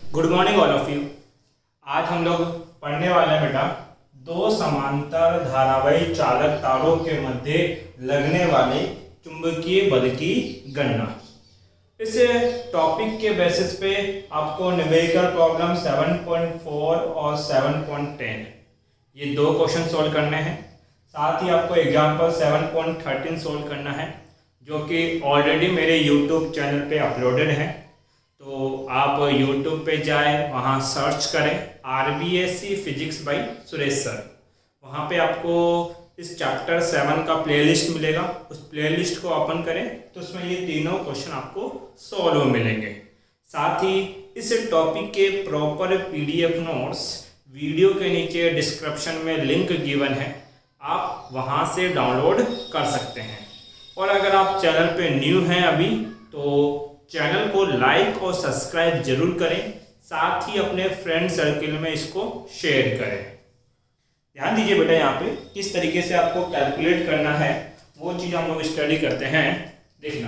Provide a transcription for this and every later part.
Good morning all of you. आज हम लोग पढ़ने वाले हैं बेटा दो समांतर धारावाही चालक तारों के मध्य लगने वाले चुंबकीय बल की गणना। इस टॉपिक के बेसिस पे आपको न्यूमेरिकल प्रॉब्लम 7.4 और 7.10 ये दो क्वेश्चन सोल्व करने हैं। साथ ही आपको एग्जाम्पल 7.13 सोल्व करना है जो कि ऑलरेडी मेरे यूट्यूब चैनल पे अपलोडेड है। तो आप यूट्यूब पे जाएं, वहाँ सर्च करें RBSc physics bye Suresh sir. वहाँ पे आपको इस चैप्टर 7 का प्लेलिस्ट मिलेगा। उस प्लेलिस्ट को ओपन करें तो उसमें ये तीनों क्वेश्चन आपको सॉल्व मिलेंगे। साथ ही इस टॉपिक के प्रॉपर PDF नोट्स वीडियो के नीचे डिस्क्रिप्शन में लिंक गिवन है, आप वहाँ से डाउनलोड कर सकते हैं। और अगर आप चैनल पे न्यू हैं अभी तो चैनल को लाइक और सब्सक्राइब जरूर करें, साथ ही अपने फ्रेंड सर्किल में इसको शेयर करें। ध्यान दीजिए बेटा, यहाँ पे किस तरीके से आपको कैलकुलेट करना है वो चीज हम लोग स्टडी करते हैं। देखना,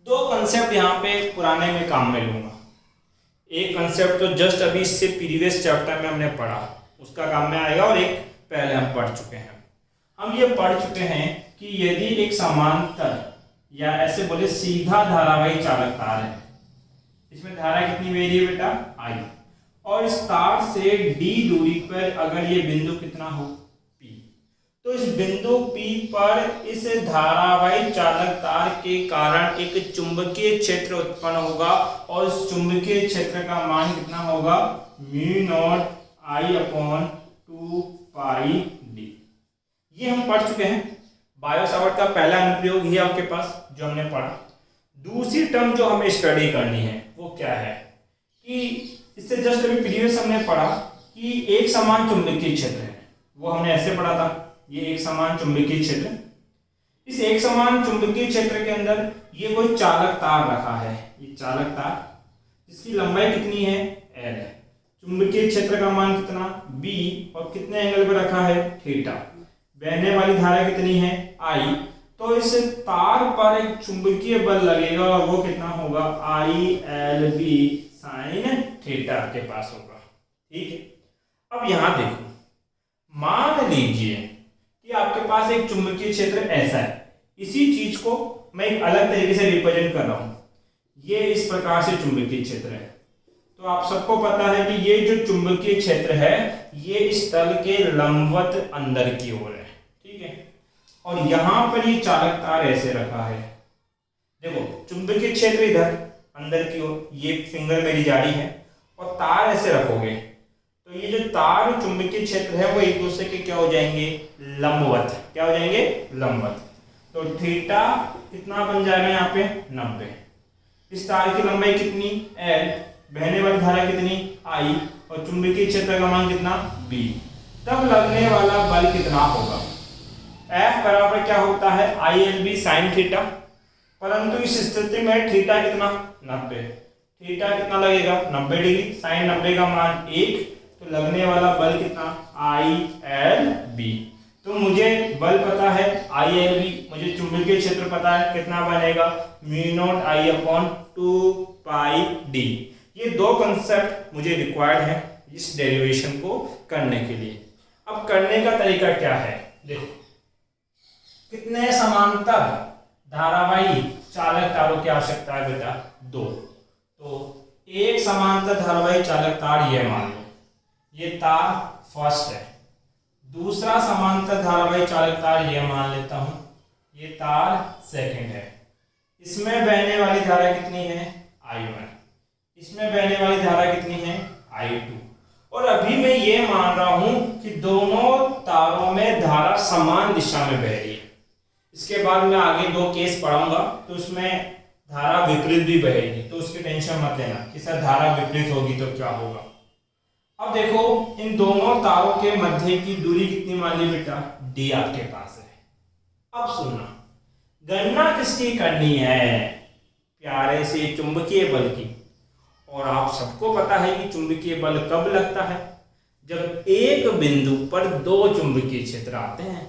दो कंसेप्ट यहाँ पे पुराने में काम में लूंगा। एक कंसेप्ट तो जस्ट अभी इससे प्रीवियस चैप्टर में हमने पढ़ा, उसका काम में आएगा, और एक पहले हम पढ़ चुके हैं। हम ये पढ़ चुके हैं कि यदि एक समांतर या ऐसे बोले सीधा धारावाही चालक तार है, इसमें धारा कितनी बह रही है बेटा I, और इस तार से D दूरी पर अगर ये बिंदु कितना हो P, तो इस बिंदु P पर इस धारावाही चालक तार के कारण एक चुंबकीय क्षेत्र उत्पन्न होगा, और इस चुंबकीय क्षेत्र का मान कितना होगा μ0 I/2 पाई D। ये हम पढ़ चुके हैं। बायो सावर्ट का पहला अनुप्रयोग ही आपके पास जो हमने पढ़ा। दूसरी टर्म जो हमें स्टडी करनी है वो क्या है कि इससे जस्ट अभी प्रीवियस हमने पढ़ा कि एक समान चुंबकीय क्षेत्र है, वो हमने ऐसे पढ़ा था, ये एक समान चुंबकीय क्षेत्र। इस एक समान चुंबकीय क्षेत्र के अंदर ये कोई चालक तार रखा है, ये चालक तार जिसकी लंबाई कितनी है L, चुंबकीय क्षेत्र का मान कितना B, और कितने एंगल पे रखा है थीटा, बहने वाली धारा कितनी है I, तो इस तार पर एक चुंबकीय बल लगेगा और वो कितना होगा ILB साइन थीटा के पास होगा। ठीक है, अब यहां देखो, मान लीजिए कि आपके पास एक चुंबकीय क्षेत्र ऐसा है, इसी चीज को मैं एक अलग तरीके से रिप्रेजेंट कर रहा हूं। ये इस प्रकार से चुंबकीय क्षेत्र है, तो आप सबको पता है कि ये जो चुंबकीय क्षेत्र है ये इस तल के लंबवत अंदर की ओर है। ठीक है, और यहां पर ये चालक तार ऐसे रखा है। देखो, चुंबकीय क्षेत्र इधर अंदर की ओर, ये फिंगर मेरी जारी है, और तार ऐसे रखोगे तो ये जो तार चुंबकीय क्षेत्र है वो एक दूसरे के क्या हो जाएंगे लंबवत। क्या हो जाएंगे लंबवत। तो थीटा कितना बन जाएगा यहाँ पे 90। इस तार की लंबाई कितनी L, बहने वाली धारा कितनी I, और चुंबकीय क्षेत्र का मान कितना B। तब लगने वाला बल कितना होगा F बराबर क्या होता है ILB साइन थीटा, परंतु इस स्थिति में थीटा कितना 90, थीटा कितना लगेगा 90 डिग्री, साइन 90 का मान 1, तो लगने वाला बल कितना ILB। तो मुझे बल पता है ILB, मुझे चुंबकीय क्षेत्र पता है कितना बनेगा μ0 I/2 पाई D। ये दो कंसेप्ट मुझे रिक्वायर्ड है इस डेरिवेशन को करने के लिए। अब करने का तरीका क्या है, देखो, कितने समांतर धारावाही चालक तारों की आवश्यकता है बेटा 2। तो एक समांतर धारावाही चालक तार ये मान लो, ये तार फर्स्ट है। दूसरा समांतर धारावाही चालक तार ये मान लेता हूं, ये तार सेकंड है। इसमें बहने वाली धारा कितनी है I1, इसमें बहने वाली धारा कितनी है I2, और अभी मैं ये मान रहा हूं कि दोनों तारों में धारा समान दिशा में बह रही है। इसके बाद मैं आगे दो केस पढ़ाऊंगा तो उसमें धारा विपरीत भी बहेगी, तो उसकी टेंशन मत लेना कि सर धारा विपरीत होगी तो क्या होगा। अब देखो, इन दोनों तारों के मध्य की दूरी कितनी मान ली बेटा D आपके पास है। अब सुनना, गणना किसकी करनी है प्यारे से चुंबकीय बल की। और आप सबको पता है कि चुंबकीय बल कब लगता है जब एक बिंदु पर दो चुंबकीय क्षेत्र आते हैं।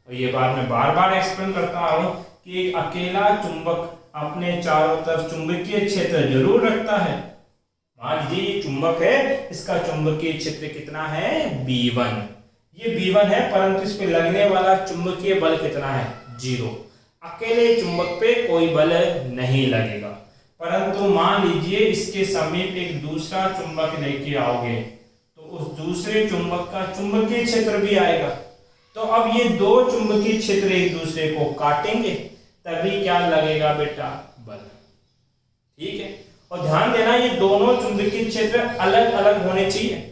और ये बात मैं बार बार एक्सप्लेन करता आ रहा हूं कि एक अकेला चुंबक अपने चारों तरफ चुंबकीय क्षेत्र जरूर रखता है। मान लीजिए ये चुंबक है, इसका चुंबकीय क्षेत्र कितना है B1, ये B1 है, परंतु इस पे लगने वाला चुंबकीय बल कितना है 0। अकेले चुंबक पे कोई बल नहीं लगेगा, परंतु मान लीजिए इसके समीप एक दूसरा चुंबक लेके आओगे तो उस दूसरे चुंबक का चुंबकीय क्षेत्र भी आएगा। तो अब ये दो चुंबकीय क्षेत्र एक दूसरे को काटेंगे, तभी क्या लगेगा बेटा बल। ठीक है, और ध्यान देना ये दोनों चुंबकीय क्षेत्र अलग अलग होने चाहिए।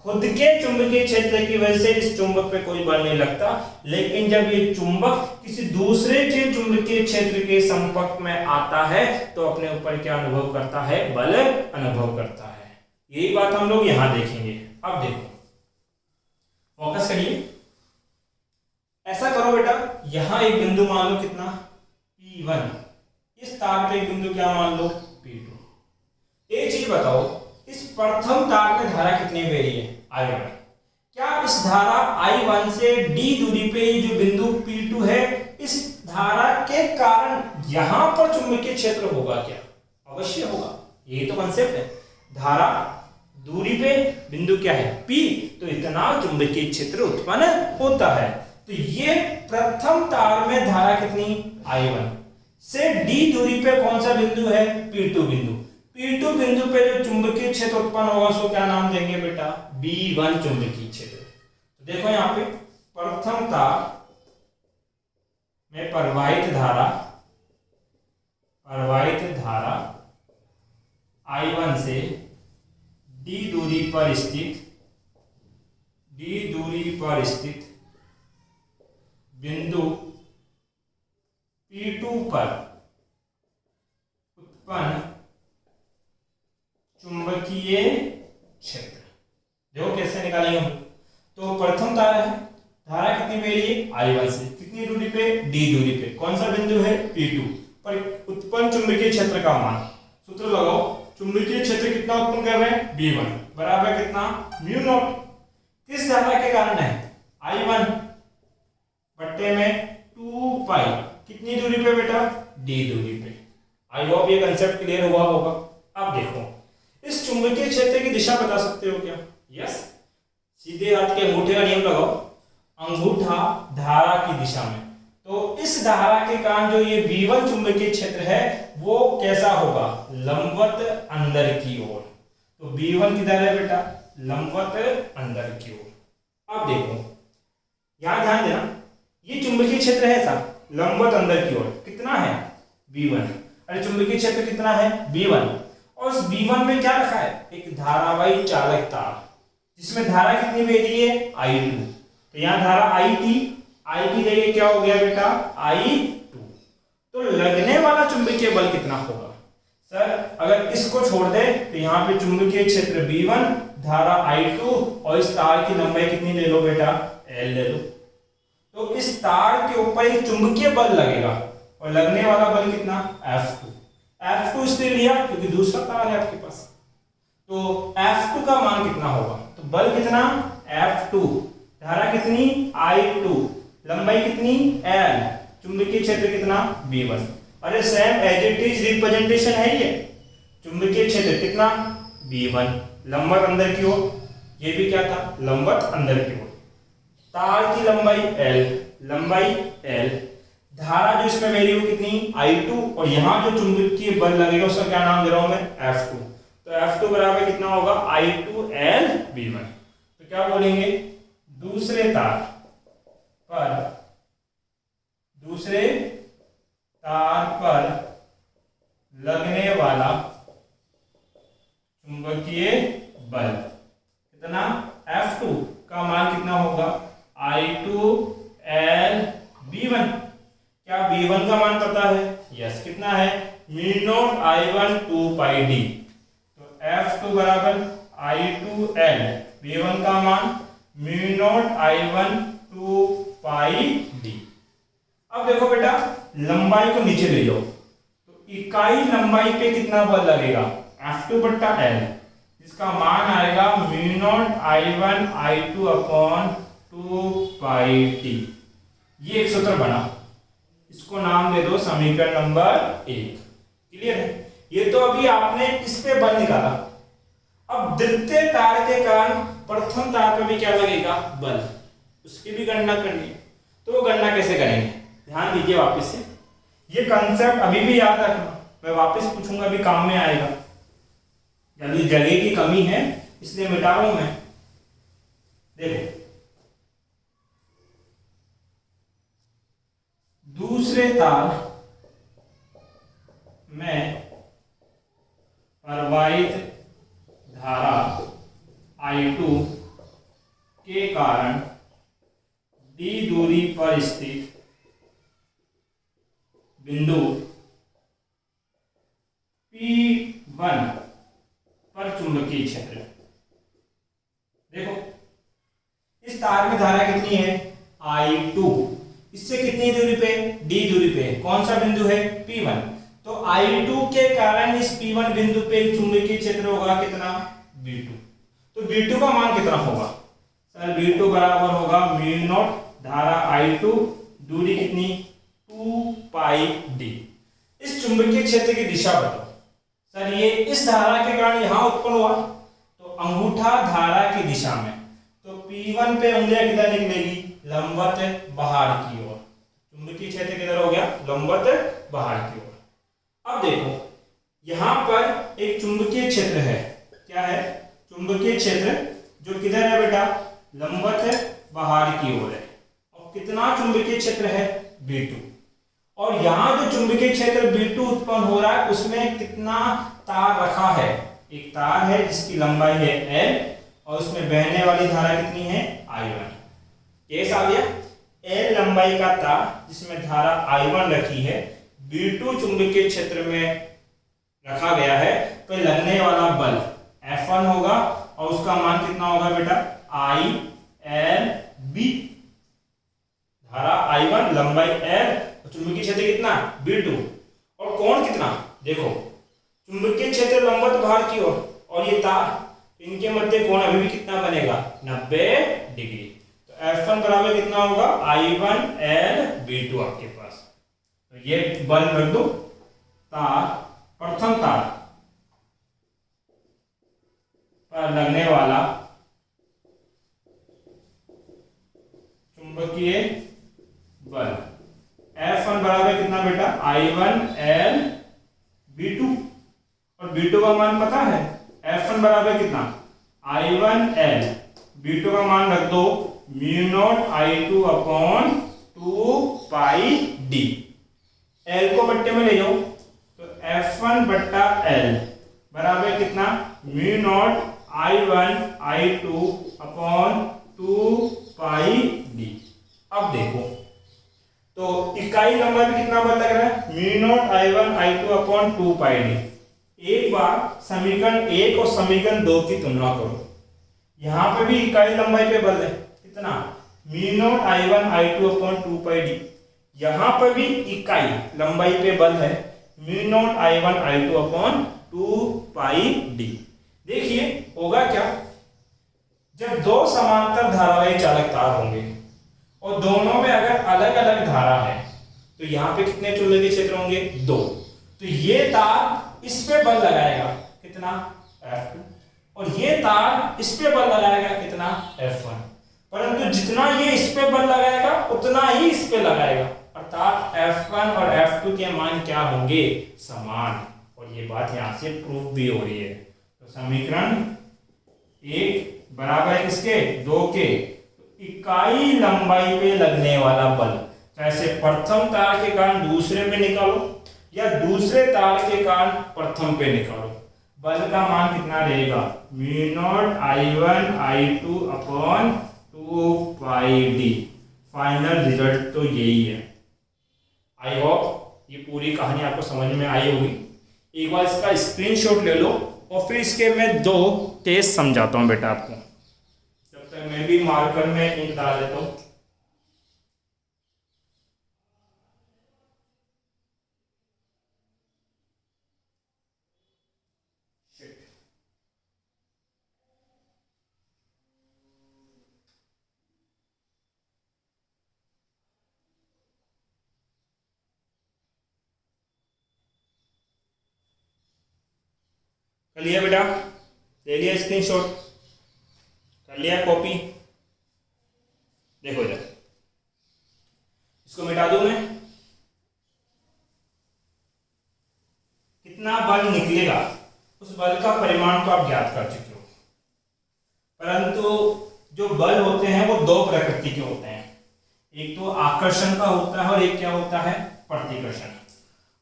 खुद के चुंबकीय क्षेत्र की वजह से इस चुंबक पे कोई बल नहीं लगता, लेकिन जब ये चुंबक किसी दूसरे के चुंबकीय क्षेत्र के संपर्क में आता है तो अपने ऊपर क्या अनुभव करता है, बल अनुभव करता है। यही बात हम लोग यहां देखेंगे। अब देखो, फोकस करिए, ऐसा करो बेटा, यहां एक बिंदु मान लो कितना P1, इस तार पे एक बिंदु क्या मान लो P2। एक चीज बताओ, इस प्रथम तार में धारा कितनी बह रही है I1। क्या इस धारा I1 से D दूरी पे जो बिंदु P2 है, इस धारा के कारण यहां पर चुंबकीय क्षेत्र होगा क्या? अवश्य होगा, यही तो कंसेप्ट है। धारा दूरी पे बिंदु क्या है P, तो इतना चुंबकीय क्षेत्र उत्पन्न होता है। तो ये प्रथम तार में धारा कितनी I1 से D दूरी पे कौन सा बिंदु है P2 बिंदु। P2 बिंदु पे जो चुंबकीय क्षेत्र उत्पन्न होगा उसको क्या नाम देंगे बेटा B1 चुंबकीय क्षेत्र। तो देखो यहाँ पे प्रथम तार में प्रवाहित धारा I1 से D दूरी पर स्थित बिंदु P2 पर उत्पन्न चुंबकीय क्षेत्र। देखो कैसे निकालेंगे हम। तो प्रथम तार है, धारा कितनी बह रही है I1 से, कितनी दूरी पे D दूरी पे, कौन सा बिंदु है P2 पर उत्पन्न चुंबकीय क्षेत्र का मान। सूत्र लगाओ, चुंबकीय क्षेत्र कितना उत्पन्न कर रहे हैं B1 बराबर कितना म्यू नॉट, किस धारा के कारण है I1 बट्टे में 2 पाई, कितनी दूरी पे बेटा D दूरी पे। आई होप ये कंसेप्ट क्लियर हुआ होगा। अब देखो, इस चुंबकीय क्षेत्र की दिशा बता सकते हो क्या? यस, सीधे हाथ के अंगूठे का नियम लगाओ, अंगूठा धारा की दिशा में। तो इस धारा के कारण जो ये B1 चुंबकीय क्षेत्र है वो कैसा होगा, लंबवत अंदर की ओर। तो B1 किधर है बेटा, लंबवत अंदर की ओर। अब देखो यहां ध्यान देना, ये चुंबकीय क्षेत्र है ऐसा लंबवत अंदर की ओर, कितना है B1। अरे चुंबकीय क्षेत्र कितना है B1, और उस B1 में क्या रखा है, एक धारावाही चालक तार जिसमें धारा कितनी बह रही है I2। तो यहाँ धारा I थी, I की जगह क्या हो गया बेटा I2। तो लगने वाला चुंबकीय बल कितना होगा सर? अगर इसको छोड़ दे तो यहाँ पे चुंबकीय क्षेत्र B1, धारा I2 और इस तार की लंबाई कितनी ले लो बेटा L ले लो। तो इस तार के ऊपर एक चुंबकीय बल लगेगा और लगने वाला बल कितना F2 इसलिए लिया क्योंकि दूसरा तार है आपके पास। तो F2 का मान कितना होगा, तो बल कितना F2, धारा कितनी I2, लंबाई कितनी L, चुंबकीय क्षेत्र कितना B1। अरे same as it is representation है ये, चुंबकीय क्षेत्र कितना B1 लंबवत अंदर की ओर, ये भी क्या था लंबवत अंदर की ओर, तार की लंबाई L, धारा जो इसमें वैल्यू कितनी I2, और यहां जो चुंबकीय बल लगेगा उसका क्या नाम दे रहा हूं मैं F2। तो F2 बराबर कितना होगा I2L B1। तो क्या बोलेंगे, दूसरे तार पर लगने वाला चुंबकीय बल कितना F2 का मान कितना होगा I2L B1। क्या B1 का मान पता है? यस, कितना है म्यू नॉट I1 2 पाई D। तो F2 बराबर I2L, B1 का मान म्यू नॉट I1 2 पाई D। अब देखो बेटा लंबाई को नीचे ले जाओ, तो इकाई लंबाई पे कितना बल लगेगा F2 बट्टा L, इसका मान आएगा mu naught I1 I2 upon 2 पाई D। ये एक सूत्र बना, इसको नाम दे दो समीकरण नंबर 1। क्लियर है? ये तो अभी आपने इस पे बल निकाला। अब द्वितीय तार के कारण प्रथम तार पे भी क्या लगेगा? बल। उसकी भी गणना करनी है। तो वो गणना कैसे करेंगे? ध्यान दीजिए वापस से, ये कंसेप्ट अभी भी याद रखना, मैं वापस पूछूंगा, अभी काम में आएगा। अभी जगह की कमी है इसलिए मिटा रहा हूं मैं। देखो, दूसरे तार में प्रवाहित धारा I2 के कारण d दूरी पर स्थित बिंदु P1 पर चुंबकीय क्षेत्र। देखो, इस तार में धारा कितनी है? I2। इससे कितनी दूरी पे? d दूरी पे। कौन सा बिंदु है? P1। तो I2 के कारण इस P1 बिंदु पे चुंबकीय क्षेत्र होगा कितना? B2। तो B2 का मान कितना होगा? सर B2 बराबर होगा म्यू नॉट धारा I2, दूरी कितनी? 2 पाई d। इस चुंबकीय क्षेत्र की दिशा बताओ। सर ये इस धारा के कारण यहां उत्पन्न हुआ, तो अंगूठा धारा की दिशा में, तो P1 पे उंगलियां किधर निकलेगी? लंबवत बाहर की ओर। चुंबकीय क्षेत्र किधर हो गया? लंबवत बाहर की ओर। अब देखो, यहां पर एक चुंबकीय क्षेत्र है। क्या है? चुंबकीय क्षेत्र जो किधर है बेटा? लंबवत बाहर की ओर है। और कितना चुंबकीय क्षेत्र है? B2। और यहां जो चुंबकीय क्षेत्र B2 उत्पन्न हो रहा है उसमें कितना तार रखा है? एक तार है जिसकी लंबाई है L और उसमें बहने वाली धारा कितनी है? I1। केस आ गया, L लंबाई का तार जिसमें धारा I1 रखी है, B2 चुंबकीय क्षेत्र में रखा गया है, तो लगने वाला बल F1 होगा और उसका मान कितना होगा बेटा? ILB। धारा I1, लंबाई L, चुंबकीय क्षेत्र कितना? B2। और कोण कितना? देखो, चुंबकीय क्षेत्र लंबवत बाहर की ओर और ये तार, इनके मध्य कोण अभी भी कितना बनेगा? 90 डिग्री। तो F1 बराबर कितना होगा? I1LB2 आपके पास। तो ये बल रख दो। तार, प्रथम तार पर लगने वाला चुंबकीय बल F1 बराबर कितना बेटा? I1LB2। और B2 का मान पता है? F1 बराबर कितना? I1L। B2 का मान रख दो म्यू नॉट I2 अपॉन 2 पाई d। L को बट्टे में ले जाओ, तो F1 बट्टा L बराबर कितना? Mu naught I1 I2 upon 2 पाई d। अब देखो, तो इकाई लंबाई में कितना बल लग रहा है? Mu naught I1 I2 upon 2 पाई d। एक बार समीकरण 1 और समीकरण 2 की तुलना करो। यहां पे भी इकाई लंबाई पे बल है कितना? Mu naught I1 I2 upon 2 पाई d। यहां पर भी इकाई लंबाई पे बल है mu naught I1 I2 upon 2 पाई d। देखिए होगा क्या, जब दो समांतर धारावाही चालक तार होंगे और दोनों में अगर अलग अलग धारा है, तो यहां पे कितने चुंबकीय क्षेत्र होंगे? 2। तो ये तार इस पे बल लगाएगा कितना? F2। और ये तार इस पे बल लगाएगा कितना? F1। परंतु जितना ये इस पे बल लगाएगा उतना ही इस पे लगाएगा, अर्थात F1 और F2 के मान क्या होंगे? समान। और ये बात यहां से प्रूव भी हो रही है। तो समीकरण 1 बराबर है किसके? 2 के। इकाई लंबाई पे लगने वाला बल, जैसे प्रथम तार के कारण दूसरे में निकालो या दूसरे तार के कारण प्रथम पे निकालो, बल का मान कितना रहेगा? Mu naught I1 I2 upon 2 पाई d। फाइनल रिजल्ट तो यही है। आई होप ये पूरी कहानी आपको समझ में आई होगी। एक बार इसका स्क्रीनशॉट ले लो और फिर इसके मैं 2 केस समझाता हूं बेटा आपको। जब तक मैं भी मार्कर में इंक डाल देता हूं। कर लिया बेटा? ले लिया स्क्रीनशॉट? कर लिया कॉपी? देखो इधर, इसको मिटा दूं मैं। कितना बल निकलेगा उस बल का परिमाण तो आप ज्ञात कर चुके हो, परंतु जो बल होते हैं वो दो प्रकृति के होते हैं। एक तो आकर्षण का होता है और एक क्या होता है? प्रतिकर्षण।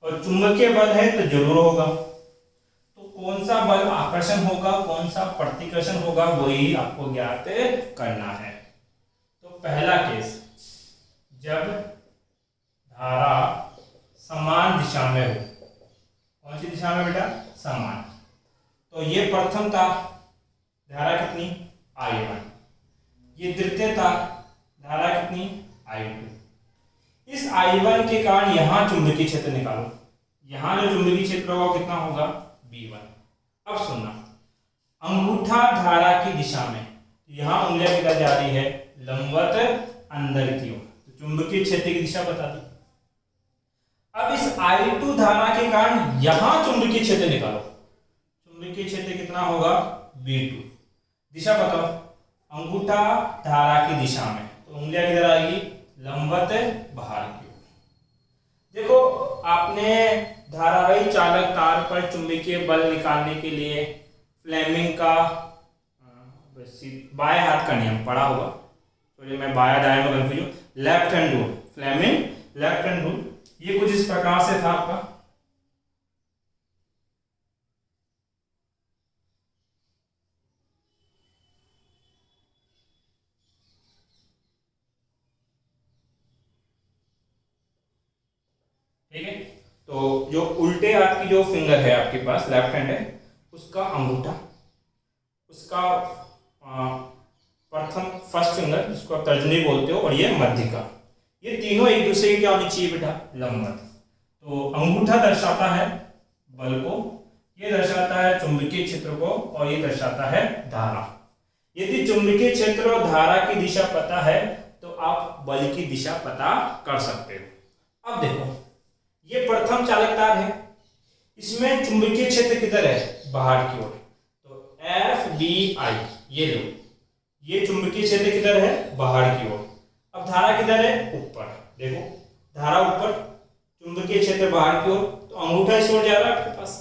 और चुंबकीय बल है तो जरूर होगा। तो कौन सा बल आकर्षण होगा, कौन सा प्रतिकर्षण होगा, वही आपको ज्ञात करना है। तो पहला केस, जब धारा समान दिशा में हो। कौन सी दिशा में बेटा? समान। तो ये प्रथम तार, धारा कितनी? I1। ये द्वितीय तार, धारा कितनी? I2। इस I1 के कारण यहां चुंबकीय क्षेत्र निकालो। यहां जो चुंबकीय क्षेत्र होगा कितना होगा? B1। अब सुनना, अंगूठा धारा की दिशा में, यहां उंगलियां किधर जा रही है? लंबवत अंदर की ओर। तो चुंबकीय क्षेत्र की दिशा बता दी। अब इस I2 धारा के कारण यहां चुंबकीय क्षेत्र निकालो। चुंबकीय क्षेत्र कितना होगा? B2। दिशा बताओ, अंगूठा धारा की दिशा में, तो उंगलियां किधर आएगी? लंबवत बाहर की ओर। देखो, आपने धारावाही चालक तार पर चुंबकीय बल निकालने के लिए फ्लेमिंग का बाएं हाथ का नियम पढ़ा होगा। तो मैं बाया दाया में कंफ्यूज हूं। Left hand rule, Fleming left hand rule, ये कुछ इस प्रकार से था आपका। ठीक है, तो जो उल्टे हाथ की जो फिंगर है आपके पास, लेफ्ट हैंड है, उसका अंगूठा, उसका प्रथम फर्स्ट फिंगर जिसको आप तर्जनी बोलते हो, और ये मध्यिका, ये तीनों एक दूसरे के क्या होनी चाहिए बेटा? लंबवत। तो अंगूठा दर्शाता है बल को, ये दर्शाता है चुंबकीय क्षेत्र को, और ये दर्शाता है धारा। यदि चुंबकीय क्षेत्र और धारा की दिशा पता है तो आप बल की दिशा पता कर सकते हो। अब देखो, ये प्रथम चालक तार है, इसमें चुंबकीय क्षेत्र किधर है? बाहर की ओर। तो FBI, ये लो, ये चुंबकीय क्षेत्र किधर है? बाहर की ओर। अब धारा किधर है? ऊपर। देखो, धारा ऊपर, चुंबकीय क्षेत्र बाहर की ओर, तो अंगूठा इस ओर जा रहा है आपके पास,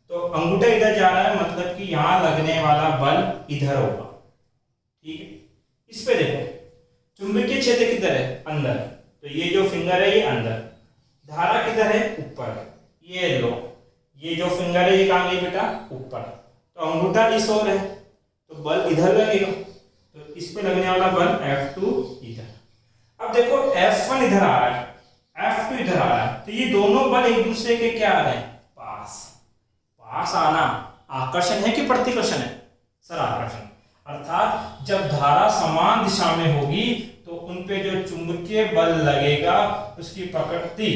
तो अंगूठा इधर जा रहा है, मतलब कि यहां लगने वाला बल इधर होगा। ठीक है, इस पे देखो, चुंबकीय क्षेत्र किधर है? अंदर। तो ये जो फिंगर है ये अंदर, धारा किधर है? ऊपर। ये लो, ये जो फिंगर है ये कहां गई बेटा? ऊपर। तो अंगूठा इस ओर है, तो बल इधर लगेगा, तो इस पे लगने वाला बल F2 इधर। अब देखो, F1 इधर आ रहा है, F2 इधर आ रहा है, तो ये दोनों बल एक दूसरे के क्या आ रहे हैं? पास। पास आना आकर्षण है कि प्रतिकर्षण है? सर आकर्षण। अर्थात जब धारा समान दिशा में होगी तो उन पे जो चुंबकीय बल लगेगा उसकी प्रकृति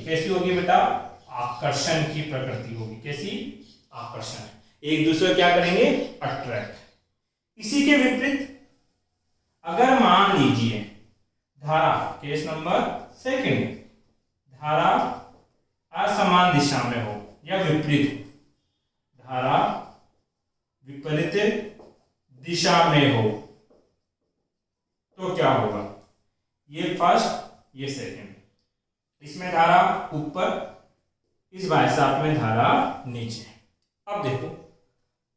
कैसी होगी बेटा? आकर्षण की प्रकृति होगी। कैसी? आकर्षण। एक दूसरे क्या करेंगे? अट्रैक्ट। इसी के विपरीत अगर मान लीजिए धारा, केस नंबर सेकंड, धारा असमान दिशा में हो या विपरीत हो, धारा विपरीत दिशा में हो, तो क्या होगा? ये फर्स्ट, ये सेकंड, इसमें धारा ऊपर, इस भाई साहब में धारा नीचे। अब देखो,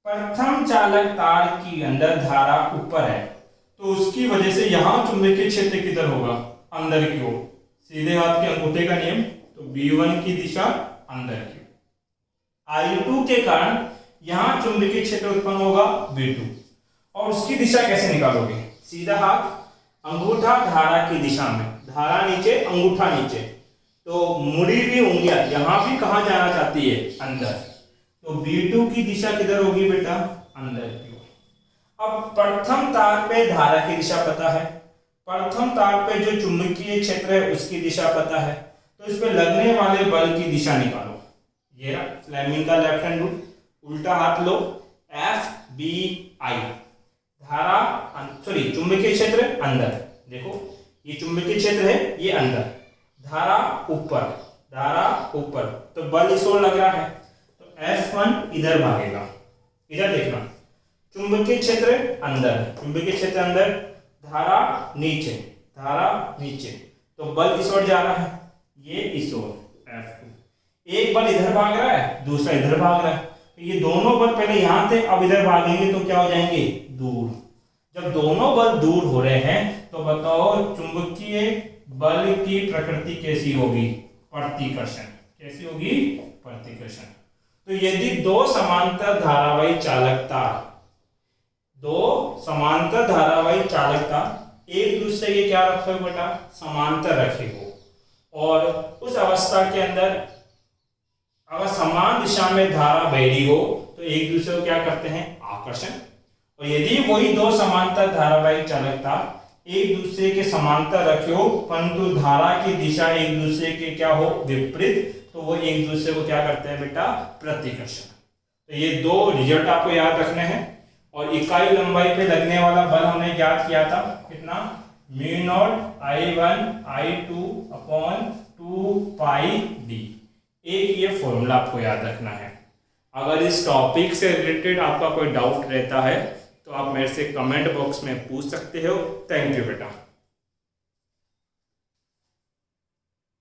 प्रथम चालक तार की अंदर धारा ऊपर है, तो उसकी वजह से यहां चुंबकीय क्षेत्र किधर होगा? अंदर की ओर। सीधे हाथ के अंगूठे का नियम, तो B1 की दिशा अंदर की। I2 के कारण यहां चुंबकीय क्षेत्र उत्पन्न होगा B2, और उसकी दिशा कैसे निकालोगे? सीधा हाथ, अंगूठा धारा की दिशा में, धारा नीचे, अंगूठा नीचे, तो मुड़ी हुई उंगलियां यहां भी कहां जाना चाहती है? अंदर। तो B2 की दिशा किधर होगी बेटा? अंदर की ओर। अब प्रथम तार पे धारा की दिशा पता है, प्रथम तार पे जो चुंबकीय क्षेत्र है उसकी दिशा पता है, तो इस पे लगने वाले बल की दिशा निकालो। ये रहा फ्लेमिंग का लेफ्ट हैंड रूल, उल्टा हाथ लो, FBI, धारा चुंबकीय क्षेत्र अंदर। देखो, ये चुंबकीय क्षेत्र है, ये अंदर, धारा ऊपर, धारा ऊपर, तो बल इस ओर लग रहा है, तो F1 इधर भागेगा, इधर देखना, चुंबकीय क्षेत्र अंदर, चुंबकीय क्षेत्र अंदर, धारा नीचे, धारा नीचे, तो बल इस ओर जा रहा है, ये इस ओर F2, एक बल इधर भाग रहा है, दूसरा इधर भाग रहा है, तो ये दोनों बल पहले यहां थे, अब इधर भागेंगे तो क्या हो जाएंगे, दूर। जब दोनों बल दूर हो रहे हैं तो बताओ चुंबकीय बल की प्रकृति कैसी होगी, प्रतिकर्षण, कैसी होगी, प्रतिकर्षण। तो यदि दो समांतर धारावाही चालक तार, दो समांतर धारावाही चालक तार एक दूसरे के क्या रखे हो बेटा, समांतर रखे हो, और उस अवस्था के अंदर अगर समान दिशा में धारा बह रही हो तो एक दूसरे को क्या करते हैं, आकर्षण। और यदि वही दो समांतर धारावाही चालक तार एक दूसरे के समांतर रखे हो परंतु धारा की दिशा एक दूसरे के क्या हो, विपरीत, तो वो एक दूसरे को क्या करते हैं बेटा, प्रतिकर्षण। तो ये दो रिजल्ट आपको याद रखने हैं। और इकाई लंबाई पे लगने वाला बल हमने याद किया था, कितना, μ0 I1 I2/2 पाई d। एक ये फॉर्मूला आपको याद रखना है। अगर इस टॉपिक से रिलेटेड आपका कोई डाउट रहता है तो आप मेरे से कमेंट बॉक्स में पूछ सकते हो। थैंक यू बेटा।